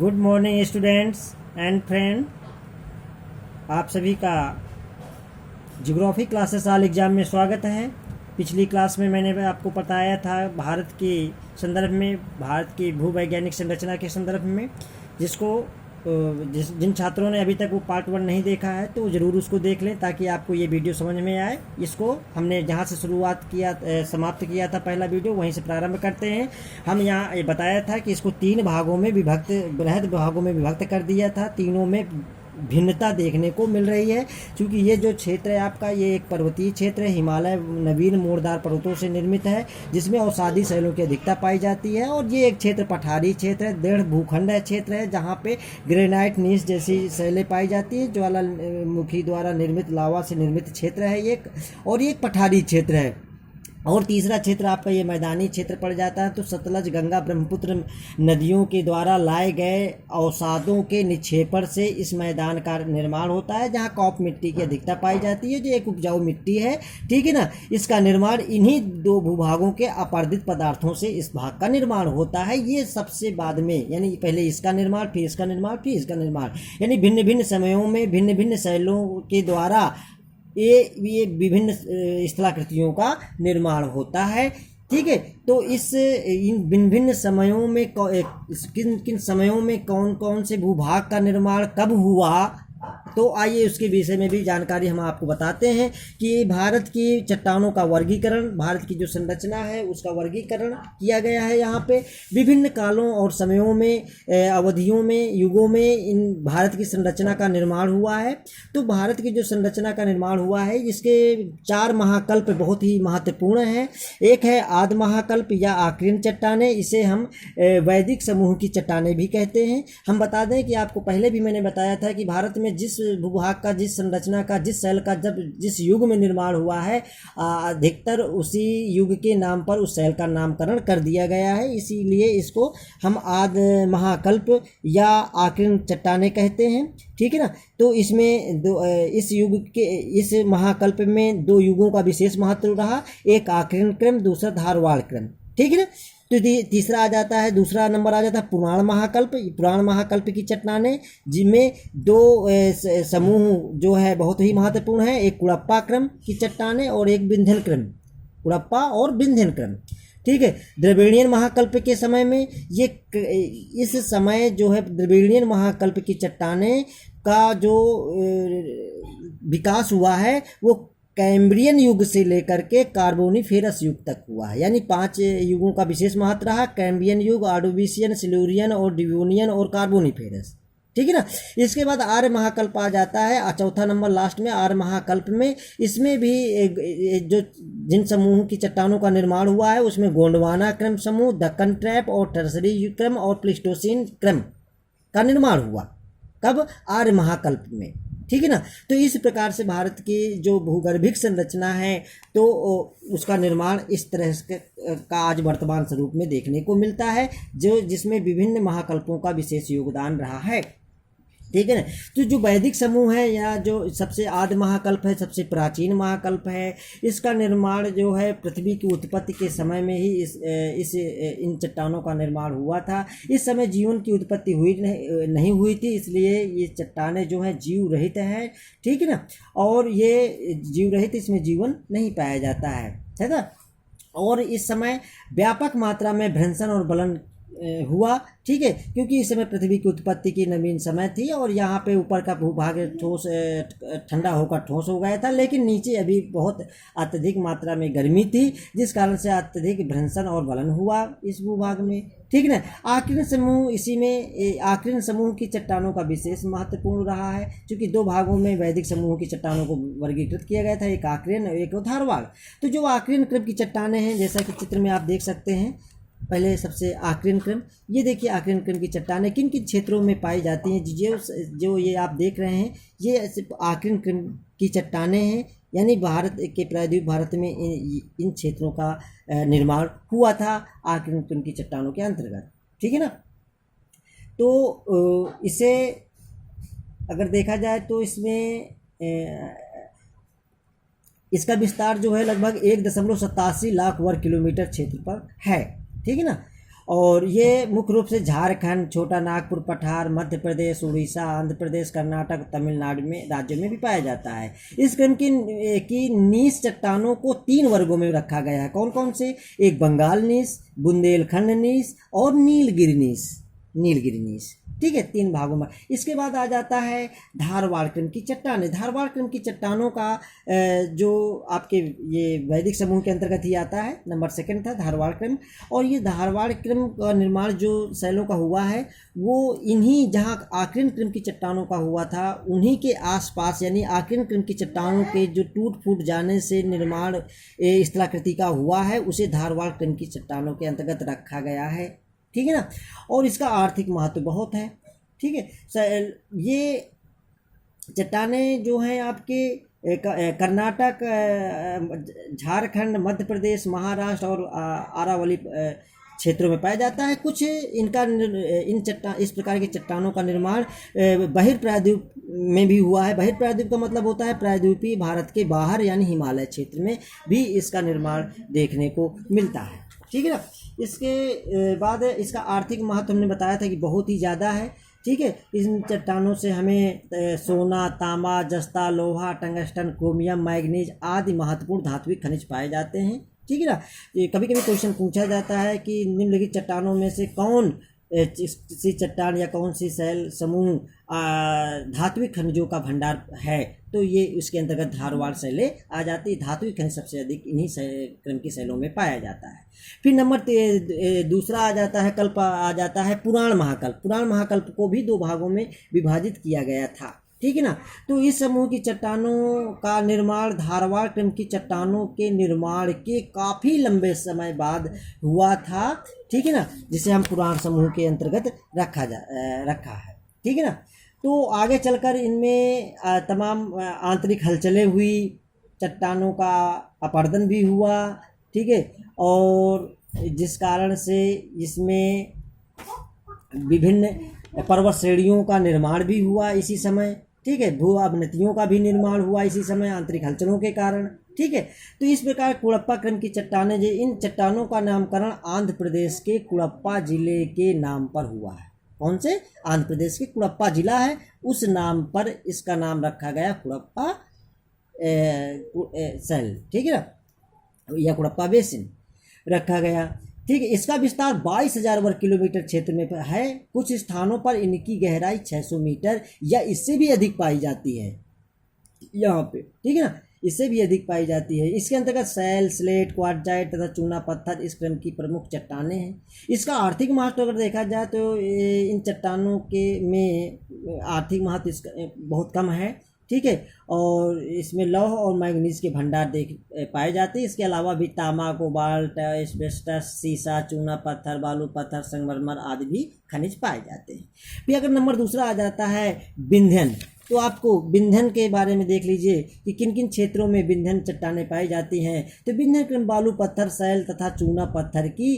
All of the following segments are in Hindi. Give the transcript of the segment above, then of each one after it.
Good morning students and friend. आप सभी का ज्योग्राफी क्लासेस ऑल एग्ज़ाम में स्वागत है। पिछली क्लास में मैंने आपको बताया था भारत के संदर्भ में, भारत की भूवैज्ञानिक संरचना के संदर्भ में, जिन छात्रों ने अभी तक वो पार्ट 1 नहीं देखा है तो ज़रूर उसको देख लें ताकि आपको ये वीडियो समझ में आए। इसको हमने जहाँ से समाप्त किया था पहला वीडियो, वहीं से प्रारंभ करते हैं। हम यहाँ ये बताया था कि इसको 3 भागों में बृहद भागों में विभक्त कर दिया था। तीनों में भिन्नता देखने को मिल रही है, क्योंकि ये जो क्षेत्र है आपका, ये एक पर्वतीय क्षेत्र है। हिमालय नवीन मोड़दार पर्वतों से निर्मित है, जिसमें अवसादी शैलों की अधिकता पाई जाती है। और ये एक क्षेत्र पठारी क्षेत्र है, दृढ़ भूखंड क्षेत्र है, जहाँ पे ग्रेनाइट नीस जैसी शैलें पाई जाती है। ज्वालामुखी द्वारा निर्मित लावा से निर्मित क्षेत्र है एक, और ये एक पठारी क्षेत्र है। और तीसरा क्षेत्र आपका ये मैदानी क्षेत्र पड़ जाता है। तो सतलज, गंगा, ब्रह्मपुत्र नदियों के द्वारा लाए गए अवसादों के निक्षेपण से इस मैदान का निर्माण होता है, जहाँ कॉप मिट्टी की अधिकता पाई जाती है, जो एक उपजाऊ मिट्टी है। ठीक है ना। इसका निर्माण इन्हीं 2 भूभागों के अपर्दित पदार्थों से इस भाग का निर्माण होता है। ये सबसे बाद में, यानी पहले इसका निर्माण, फिर इसका निर्माण, फिर इसका निर्माण, यानी भिन्न भिन्न समयों में भिन्न भिन्न शैलों के द्वारा ये विभिन्न स्थलाकृतियों का निर्माण होता है। ठीक है। तो इन भिन्न भिन्न समयों में किन किन समयों में कौन कौन से भूभाग का निर्माण कब हुआ, तो आइए उसके विषय में भी जानकारी हम आपको बताते हैं कि भारत की चट्टानों का वर्गीकरण, भारत की जो संरचना है उसका वर्गीकरण किया गया है। यहाँ पे विभिन्न कालों और समयों में, अवधियों में, युगों में इन भारत की संरचना का निर्माण हुआ है। तो भारत की जो संरचना का निर्माण हुआ है, इसके 4 महाकल्प बहुत ही महत्वपूर्ण हैं। एक है आदि महाकल्प या आक्रीन चट्टानें, इसे हम वैदिक समूह की चट्टानें भी कहते हैं। हम बता दें कि आपको पहले भी मैंने बताया था कि भारत में जिस भूभाग का, जिस संरचना का, जिस शैल का जिस युग में निर्माण हुआ है, अधिकतर उसी युग के नाम पर उस शैल का नामकरण कर दिया गया है। इसीलिए इसको हम आदि महाकल्प या आक्रीन चट्टानें कहते हैं। ठीक है ना। तो इसमें इस महाकल्प में 2 युगों का विशेष महत्व रहा, एक आक्रीन क्रम, दूसरा धारवाड़ क्रम। ठीक है ना। तो तीसरा आ जाता है, दूसरा नंबर आ जाता है पुराण महाकल्प। पुराण महाकल्प की चट्टानें, जिनमें 2 समूह जो है बहुत ही महत्वपूर्ण है, एक कुड़प्पा क्रम की चट्टानें और एक विंध्यन क्रम, कुड़प्पा और विंध्यन क्रम। ठीक है। द्रविड़ियन महाकल्प के समय में इस समय जो है द्रविड़ियन महाकल्प की चट्टानें का जो विकास हुआ है वो कैम्ब्रियन युग से लेकर के कार्बोनिफेरस युग तक हुआ है, यानी 5 युगों का विशेष महत्व रहा। कैम्ब्रियन युग, ऑर्डोविशियन, सिल्यूरियन और डिवोनियन और कार्बोनिफेरस। ठीक है ना। इसके बाद आर्य महाकल्प आ जाता है, चौथा नंबर लास्ट में आर्य महाकल्प में। इसमें भी जो जिन समूहों की चट्टानों का निर्माण हुआ है उसमें गोंडवाना क्रम समूह, दक्कन ट्रैप और टर्सरी क्रम और प्लीस्टोसीन क्रम का निर्माण हुआ। कब? आर्य महाकल्प में। ठीक है ना। तो इस प्रकार से भारत की जो भूगर्भिक संरचना है तो उसका निर्माण इस तरह का आज वर्तमान स्वरूप में देखने को मिलता है, जिसमें विभिन्न महाकल्पों का विशेष योगदान रहा है। ठीक है ना। तो जो वैदिक समूह है या जो सबसे आदि महाकल्प है, सबसे प्राचीन महाकल्प है, इसका निर्माण जो है पृथ्वी की उत्पत्ति के समय में ही इन चट्टानों का निर्माण हुआ था। इस समय जीवन की उत्पत्ति नहीं हुई थी, इसलिए ये चट्टानें जो है जीव रहित है। ठीक है ना। और ये जीव रहित, इसमें जीवन नहीं पाया जाता है ना। और इस समय व्यापक मात्रा में भ्रंशन और बलन हुआ। ठीक है। क्योंकि इस समय पृथ्वी की उत्पत्ति की नवीन समय थी और यहाँ पे ऊपर का भूभाग ठोस ठंडा होकर ठोस हो गया था, लेकिन नीचे अभी बहुत अत्यधिक मात्रा में गर्मी थी, जिस कारण से अत्यधिक भ्रंशन और बलन हुआ इस भूभाग में। ठीक है ना। आक्रीन समूह की चट्टानों का विशेष महत्वपूर्ण रहा है, क्योंकि 2 भागों में वैदिक समूह की चट्टानों को वर्गीकृत किया गया था, एक आक्रीन और एक धारवाड़। तो जो आक्रीन क्रम की चट्टानें हैं, जैसा कि चित्र में आप देख सकते हैं, पहले सबसे आक्रीन क्रम, ये देखिए आक्रीन क्रम की चट्टानें किन किन क्षेत्रों में पाई जाती हैं। जो ये आप देख रहे हैं, ये सिर्फ आक्रीन क्रम की चट्टानें हैं, यानी भारत के प्रायद्वीप भारत में इन क्षेत्रों का निर्माण हुआ था आक्रीन क्रम की चट्टानों के अंतर्गत। ठीक है ना। तो इसे अगर देखा जाए तो इसमें इसका विस्तार जो है लगभग 1.87 लाख वर्ग किलोमीटर क्षेत्र पर है। ठीक है ना। और ये मुख्य रूप से झारखंड, छोटा नागपुर पठार, मध्य प्रदेश, उड़ीसा, आंध्र प्रदेश, कर्नाटक, तमिलनाडु में राज्यों में भी पाया जाता है। इस क्रम की नीस चट्टानों को 3 वर्गों में रखा गया है। कौन कौन से? एक बंगाल नीस, बुंदेलखंड नीस और नीलगिरी नीस। ठीक है, 3 भागों में। इसके बाद आ जाता है धारवाड़ क्रम की चट्टानें। धारवाड़ क्रम की चट्टानों का जो आपके ये वैदिक समूह के अंतर्गत ही आता है, नंबर 2 था धारवाड़ क्रम। और ये धारवाड़ क्रम का निर्माण जो शैलों का हुआ है वो इन्हीं जहाँ आक्रीन क्रम की चट्टानों का हुआ था उन्हीं के आसपास, यानी आक्रीन क्रम की चट्टानों के जो टूट फूट जाने से निर्माण इस स्थलाकृति का हुआ है उसे धारवाड़ क्रम की चट्टानों के अंतर्गत रखा गया है। ठीक है ना। और इसका आर्थिक महत्व बहुत है। ठीक है, ये चट्टानें जो हैं आपके कर्नाटक, झारखंड, मध्य प्रदेश, महाराष्ट्र और अरावली क्षेत्रों में पाया जाता है। कुछ इस प्रकार की चट्टानों का निर्माण बहिर्प्रायद्वीप में भी हुआ है। बहिर्प्रायद्वीप का मतलब होता है प्रायद्वीपीय भारत के बाहर, यानी हिमालय क्षेत्र में भी इसका निर्माण देखने को मिलता है। ठीक है ना। इसके बाद इसका आर्थिक महत्व हमने बताया था कि बहुत ही ज़्यादा है। ठीक है, इन चट्टानों से हमें सोना, तांबा, जस्ता, लोहा, टंगस्टन, क्रोमियम, मैग्नीज आदि महत्वपूर्ण धात्विक खनिज पाए जाते हैं। ठीक है ना। ये कभी कभी क्वेश्चन पूछा जाता है कि निम्नलिखित चट्टानों में से कौन सी चट्टान या कौन सी शैल समूह धात्विक खनिजों का भंडार है, तो ये इसके अंतर्गत धारवाड़ शैलें आ जाती है। धात्विक खनिज सबसे अधिक इन्हीं क्रम की शैलों में पाया जाता है। फिर नंबर दूसरा आ जाता है, कल्प आ जाता है पुराण महाकल्प। पुराण महाकल्प को भी 2 भागों में विभाजित किया गया था। ठीक है ना। तो इस समूह की चट्टानों का निर्माण धारवाड़ क्रम की चट्टानों के निर्माण के काफ़ी लंबे समय बाद हुआ था। ठीक है ना, जिसे हम पुराण समूह के अंतर्गत रखा है। ठीक है ना। तो आगे चलकर इनमें तमाम आंतरिक हलचलें हुई, चट्टानों का अपरदन भी हुआ। ठीक है, और जिस कारण से इसमें विभिन्न पर्वत श्रेणियों का निर्माण भी हुआ इसी समय। ठीक है, भू अवनतियों का भी निर्माण हुआ इसी समय आंतरिक हलचलों के कारण। ठीक है, तो इस प्रकार कुड़प्पा क्रम की चट्टानें, जो इन चट्टानों का नामकरण आंध्र प्रदेश के कुड़प्पा जिले के नाम पर हुआ है। कौन से? आंध्र प्रदेश के कुड़प्पा जिला है, उस नाम पर इसका नाम रखा गया, कुड़प्पा शैल। ठीक है ना, या कुड़प्पा बेसिन रखा गया। ठीक है, इसका विस्तार 22,000 वर्ग किलोमीटर क्षेत्र में है। कुछ स्थानों पर इनकी गहराई 600 मीटर या इससे भी अधिक पाई जाती है यहाँ पे। ठीक है ना, इससे भी अधिक पाई जाती है। इसके अंतर्गत सैल, स्लेट, क्वार्टजाइट तथा चूना पत्थर इस क्रम की प्रमुख चट्टानें हैं। इसका आर्थिक महत्व अगर देखा जाए तो इन चट्टानों के में आर्थिक महत्व इसका बहुत कम है। ठीक है, और इसमें लौह और मैग्नीज के भंडार पाए जाते हैं। इसके अलावा भी तांबा, कोबाल्ट, एस्बेस्टस, सीसा, चूना पत्थर, बालू पत्थर, संगमरमर आदि भी खनिज पाए जाते हैं। फिर अगर नंबर दूसरा आ जाता है विंध्यन, तो आपको विंध्यन के बारे में देख लीजिए कि किन किन क्षेत्रों में विंध्यन चट्टानें पाई जाती हैं। तो विंध्यन क्रम बालू पत्थर, सैल तथा चूना पत्थर की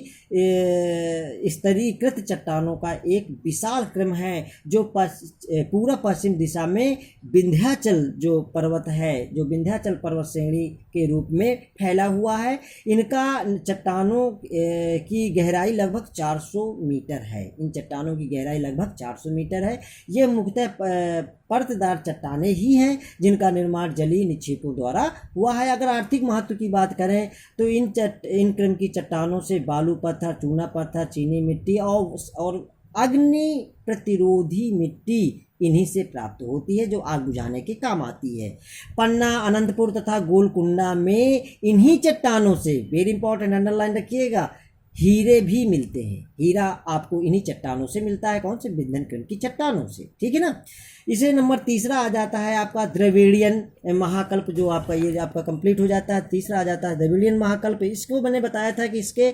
स्तरीकृत चट्टानों का एक विशाल क्रम है जो पूरा पश्चिम दिशा में विंध्याचल जो पर्वत है, जो विंध्याचल पर्वत श्रेणी के रूप में फैला हुआ है। इनका चट्टानों की गहराई लगभग 400 मीटर है। इन चट्टानों की गहराई लगभग 400 मीटर है। ये मुख्यतः परतदार चट्टानें ही हैं जिनका निर्माण जलीय निक्षेपों द्वारा हुआ है। अगर आर्थिक महत्व की बात करें तो इन क्रम की चट्टानों से बालू पत्थर, चूना पत्थर, चीनी मिट्टी और अग्नि प्रतिरोधी मिट्टी इन्हीं से प्राप्त होती है जो आग बुझाने के काम आती है। पन्ना, अनंतपुर तथा गोलकुंडा में इन्हीं चट्टानों से, वेरी इंपॉर्टेंट अंडरलाइन रखिएगा, हीरे भी मिलते हैं। हीरा आपको इन्हीं चट्टानों से मिलता है। कौन से? विंध्यन क्रम की चट्टानों से। ठीक है ना। इसे नंबर तीसरा आ जाता है आपका द्रविड़ियन महाकल्प, जो आपका ये आपका कंप्लीट हो जाता है। तीसरा आ जाता है द्रविड़ियन महाकल्प। इसको मैंने बताया था कि इसके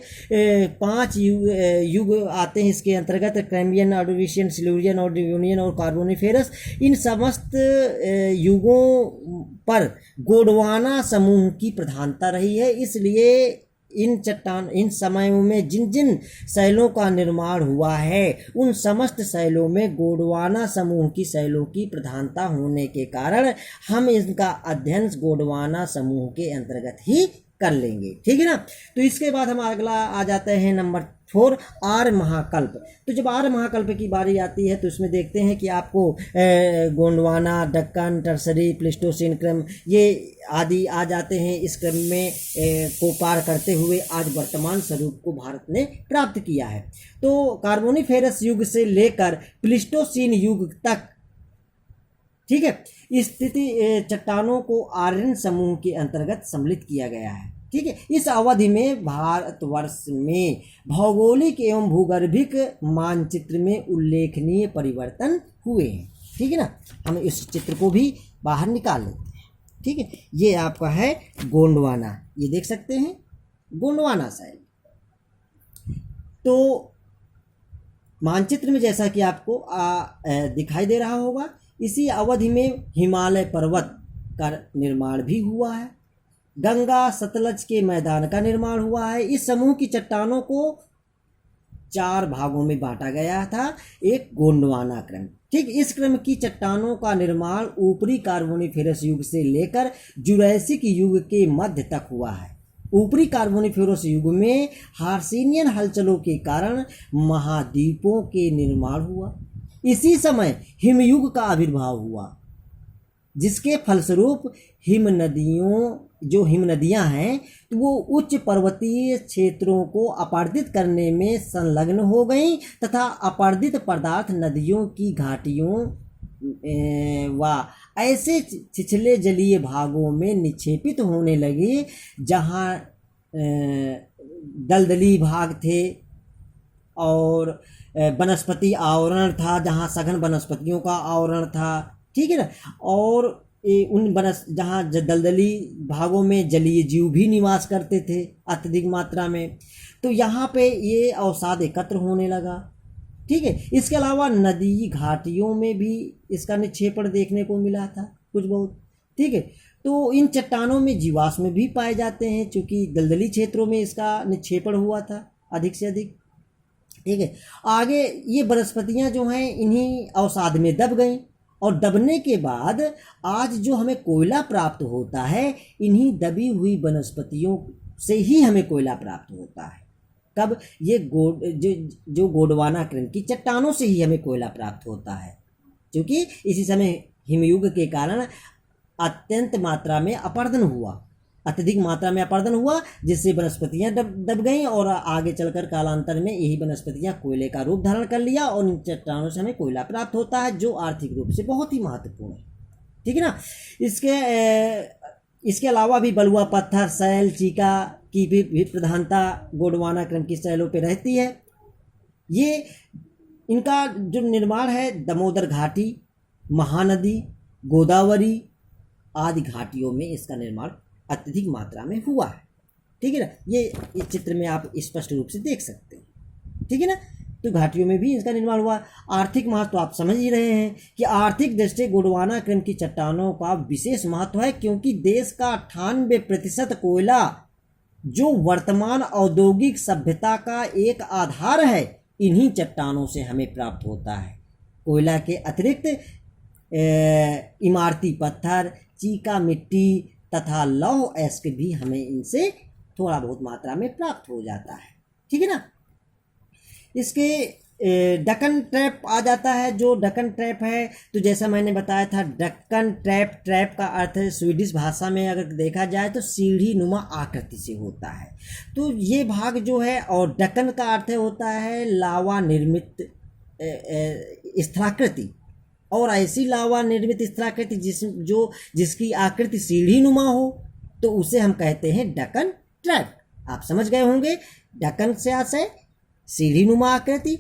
5 युग आते हैं इसके अंतर्गत, कैम्बियन, ऑर्डोविशियन, सिल्यूरियन, ऑर्डिवियन और कार्बोनिफेरस। इन समस्त युगों पर गोंडवाना समूह की प्रधानता रही है। इसलिए इन समयों में जिन जिन शैलों का निर्माण हुआ है उन समस्त शैलों में गोंडवाना समूह की शैलों की प्रधानता होने के कारण हम इनका अध्ययन गोंडवाना समूह के अंतर्गत ही कर लेंगे। ठीक है ना। तो इसके बाद हम अगला आ जाते हैं नंबर 4, आर्य महाकल्प। तो जब आर्य महाकल्प की बारी आती है तो इसमें देखते हैं कि आपको गोंडवाना, दक्कन, टर्सरी, प्लीस्टोसीन क्रम ये आदि आ जाते हैं। इस क्रम में को पार करते हुए आज वर्तमान स्वरूप को भारत ने प्राप्त किया है। तो कार्बोनिफेरस युग से लेकर प्लीस्टोसीन युग तक, ठीक है, स्थिति चट्टानों को आर्यन समूह के अंतर्गत सम्मिलित किया गया है। ठीक है। इस अवधि में भारतवर्ष में भौगोलिक एवं भूगर्भिक मानचित्र में उल्लेखनीय परिवर्तन हुए हैं। ठीक है ना। हम इस चित्र को भी बाहर निकाल लेते हैं। ठीक है। ये आपका है गोंडवाना, ये देख सकते हैं गोंडवाना शैल। तो मानचित्र में जैसा कि आपको दिखाई दे रहा होगा, इसी अवधि में हिमालय पर्वत का निर्माण भी हुआ है। गंगा सतलज के मैदान का निर्माण हुआ है। इस समूह की चट्टानों को 4 भागों में बांटा गया था। एक गोंडवाना क्रम, ठीक, इस क्रम की चट्टानों का निर्माण ऊपरी कार्बोनिफेरस युग से लेकर जुरैसिक युग के मध्य तक हुआ है। ऊपरी कार्बोनिफेरस युग में हार्सिनियन हलचलों के कारण महाद्वीपों के निर्माण हुआ। इसी समय हिमयुग का आविर्भाव हुआ, जिसके फलस्वरूप हिम नदियां हैं वो उच्च पर्वतीय क्षेत्रों को अपरदित करने में संलग्न हो गईं तथा अपरदित पदार्थ नदियों की घाटियों व ऐसे छिछले जलीय भागों में निक्षेपित होने लगे जहां दलदली भाग थे और वनस्पति आवरण था, जहाँ सघन वनस्पतियों का आवरण था। ठीक है ना। और उन जहाँ दलदली भागों में जलीय जीव भी निवास करते थे अत्यधिक मात्रा में, तो यहाँ पे ये अवसाद एकत्र होने लगा। ठीक है। इसके अलावा नदी घाटियों में भी इसका निक्षेपण देखने को मिला था कुछ बहुत। ठीक है। तो इन चट्टानों में जीवाश्म भी पाए जाते हैं, चूँकि दलदली क्षेत्रों में इसका निक्षेपण हुआ था अधिक से अधिक। ठीक है। आगे ये वनस्पतियां जो हैं इन्हीं अवसाद में दब गईं और दबने के बाद आज जो हमें कोयला प्राप्त होता है, इन्हीं दबी हुई वनस्पतियों से ही हमें कोयला प्राप्त होता है। कब? ये जो गोंडवाना क्रम की चट्टानों से ही हमें कोयला प्राप्त होता है, क्योंकि इसी समय हिमयुग के कारण अत्यंत मात्रा में अपरदन हुआ, अत्यधिक मात्रा में अपरदन हुआ, जिससे वनस्पतियां दब गईं और आगे चलकर कालांतर में यही वनस्पतियां कोयले का रूप धारण कर लिया और इन चट्टानों से हमें कोयला प्राप्त होता है, जो आर्थिक रूप से बहुत ही महत्वपूर्ण है। ठीक है ना। इसके अलावा भी बलुआ पत्थर, शैल, चीका की भी प्रधानता गोंडवाना क्रम की शैलों पर रहती है। ये इनका जो निर्माण है दामोदर घाटी, महानदी, गोदावरी आदि घाटियों में इसका निर्माण अत्यधिक मात्रा में हुआ है। ठीक है ना। ये इस चित्र में आप स्पष्ट रूप से देख सकते हैं। ठीक है ना। तो घाटियों में भी इसका निर्माण हुआ। आर्थिक महत्व तो आप समझ ही रहे हैं कि आर्थिक दृष्टि गोंडवाना क्रम की चट्टानों का विशेष महत्व है, क्योंकि देश का 98% कोयला जो वर्तमान औद्योगिक सभ्यता का एक आधार है, इन्हीं चट्टानों से हमें प्राप्त होता है। कोयला के अतिरिक्त इमारती पत्थर, चीका मिट्टी तथा लौह अयस्क भी हमें इनसे थोड़ा बहुत मात्रा में प्राप्त हो जाता है। ठीक है ना। इसके डक्कन ट्रैप आ जाता है। जो डक्कन ट्रैप है, तो जैसा मैंने बताया था, डक्कन ट्रैप का अर्थ है, स्वीडिश भाषा में अगर देखा जाए तो सीढ़ी नुमा आकृति से होता है। तो ये भाग जो है, और डक्कन का अर्थ होता है लावा निर्मित स्थलाकृति, और ऐसी लावा निर्मित स्थलाकृति जिसकी आकृति सीढ़ी नुमा हो, तो उसे हम कहते हैं डक्कन ट्रैप। आप समझ गए होंगे, डक्कन से आशय सीढ़ी नुमा आकृति।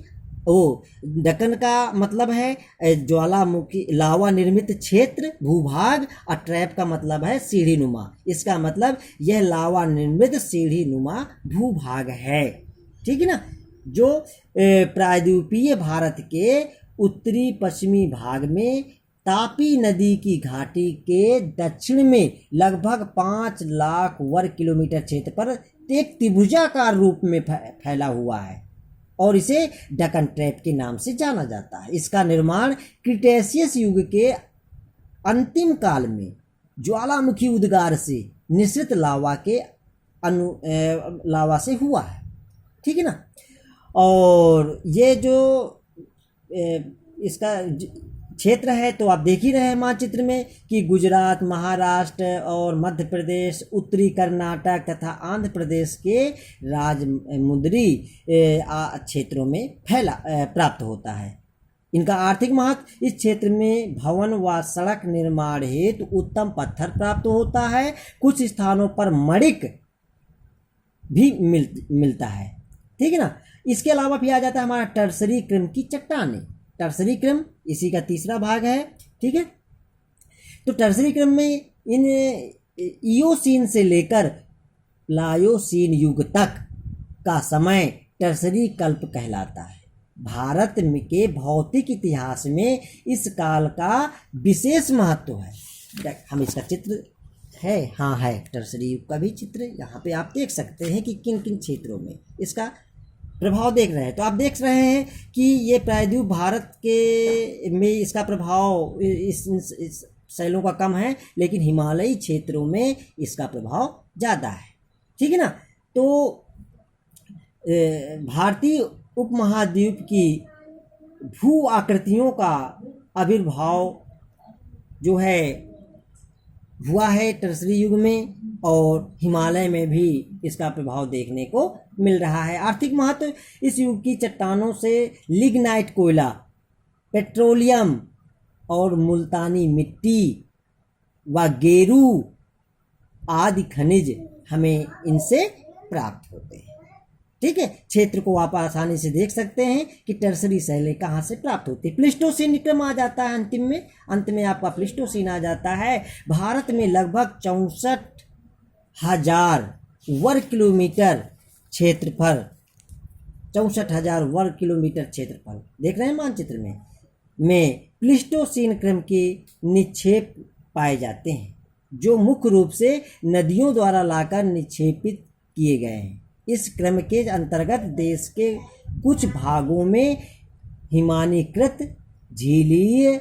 डक्कन का मतलब है ज्वालामुखी लावा निर्मित क्षेत्र, भूभाग, और ट्रैप का मतलब है सीढ़ी नुमा। इसका मतलब यह लावा निर्मित सीढ़ी नुमा भूभाग है। ठीक है ना। जो प्रायद्वीपीय भारत के उत्तरी पश्चिमी भाग में तापी नदी की घाटी के दक्षिण में लगभग 5 लाख वर्ग किलोमीटर क्षेत्र पर एक त्रिभुजाकार रूप में फैला हुआ है, और इसे डक्कन ट्रैप के नाम से जाना जाता है। इसका निर्माण क्रिटेशियस युग के अंतिम काल में ज्वालामुखी उद्गार से निःसृत लावा के लावा से हुआ है, ठीक है ना। और ये जो इसका क्षेत्र है तो आप देख ही रहे हैं मानचित्र में कि गुजरात, महाराष्ट्र और मध्य प्रदेश, उत्तरी कर्नाटक तथा आंध्र प्रदेश के राजमुंद्री क्षेत्रों में प्राप्त होता है। इनका आर्थिक महत्व, इस क्षेत्र में भवन व सड़क निर्माण हेतु उत्तम पत्थर प्राप्त होता है। कुछ स्थानों पर मणिक भी मिलता है, ठीक है ना। इसके अलावा फिर आ जाता है हमारा टर्सरी क्रम की चट्टानें। टर्सरी क्रम इसी का तीसरा भाग है, ठीक है। तो टर्सरी क्रम में इन इयोसीन से लेकर प्लायोसीन युग तक का समय टर्सरी कल्प कहलाता है। भारत के भौतिक इतिहास में इस काल का विशेष महत्व है। हम इसका चित्र है, हाँ है, टर्सरी युग का भी चित्र यहाँ पे आप देख सकते हैं कि किन किन क्षेत्रों में इसका प्रभाव देख रहे हैं। तो आप देख रहे हैं कि ये प्रायद्वीप भारत के में इसका प्रभाव इस शैलों का कम है, लेकिन हिमालयी क्षेत्रों में इसका प्रभाव ज़्यादा है, ठीक है ना। तो भारतीय उपमहाद्वीप की भू आकृतियों का आविर्भाव जो है हुआ है टर्सरी युग में, और हिमालय में भी इसका प्रभाव देखने को मिल रहा है। आर्थिक महत्व, इस युग की चट्टानों से लिग्नाइट कोयला, पेट्रोलियम और मुल्तानी मिट्टी व गेरू आदि खनिज हमें इनसे प्राप्त होते हैं, ठीक है। क्षेत्र को आप आसानी से देख सकते हैं कि टर्सरी शैलें कहाँ से प्राप्त होती है। प्लिस्टोसीन क्रम आ जाता है अंत में आपका प्लिस्टोसीन आ जाता है। भारत में लगभग 64,000 वर्ग किलोमीटर क्षेत्रफल, 64,000 वर्ग किलोमीटर क्षेत्रफल देख रहे हैं मानचित्र में प्लिस्टोसीन क्रम के निक्षेप पाए जाते हैं, जो मुख्य रूप से नदियों द्वारा लाकर निक्षेपित किए गए हैं। इस क्रम के अंतर्गत देश के कुछ भागों में हिमानीकृत, झीलीय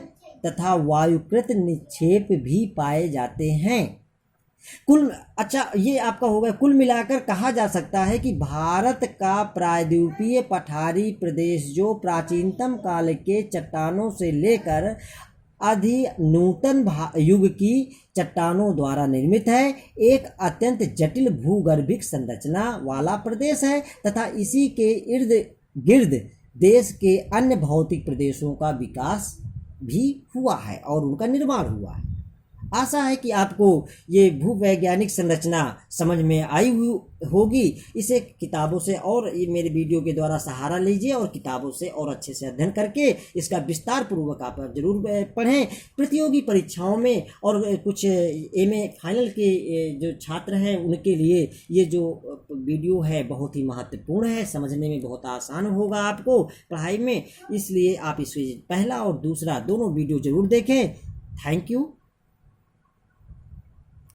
तथा वायुकृत निक्षेप भी पाए जाते हैं। ये आपका होगा। कुल मिलाकर कहा जा सकता है कि भारत का प्रायद्वीपीय पठारी प्रदेश, जो प्राचीनतम काल के चट्टानों से लेकर नूतन युग की चट्टानों द्वारा निर्मित है, एक अत्यंत जटिल भूगर्भिक संरचना वाला प्रदेश है तथा इसी के इर्द गिर्द देश के अन्य भौतिक प्रदेशों का विकास भी हुआ है और उनका निर्माण हुआ है। आशा है कि आपको ये भूवैज्ञानिक संरचना समझ में आई हुई होगी। इसे किताबों से और ये मेरे वीडियो के द्वारा सहारा लीजिए और किताबों से और अच्छे से अध्ययन करके इसका विस्तार पूर्वक आप जरूर पढ़ें। प्रतियोगी परीक्षाओं में और कुछ एमए फाइनल के जो छात्र हैं उनके लिए ये जो वीडियो है बहुत ही महत्वपूर्ण है, समझने में बहुत आसान होगा आपको पढ़ाई में, इसलिए आप इसमें पहला और दूसरा दोनों वीडियो जरूर देखें। Thank you.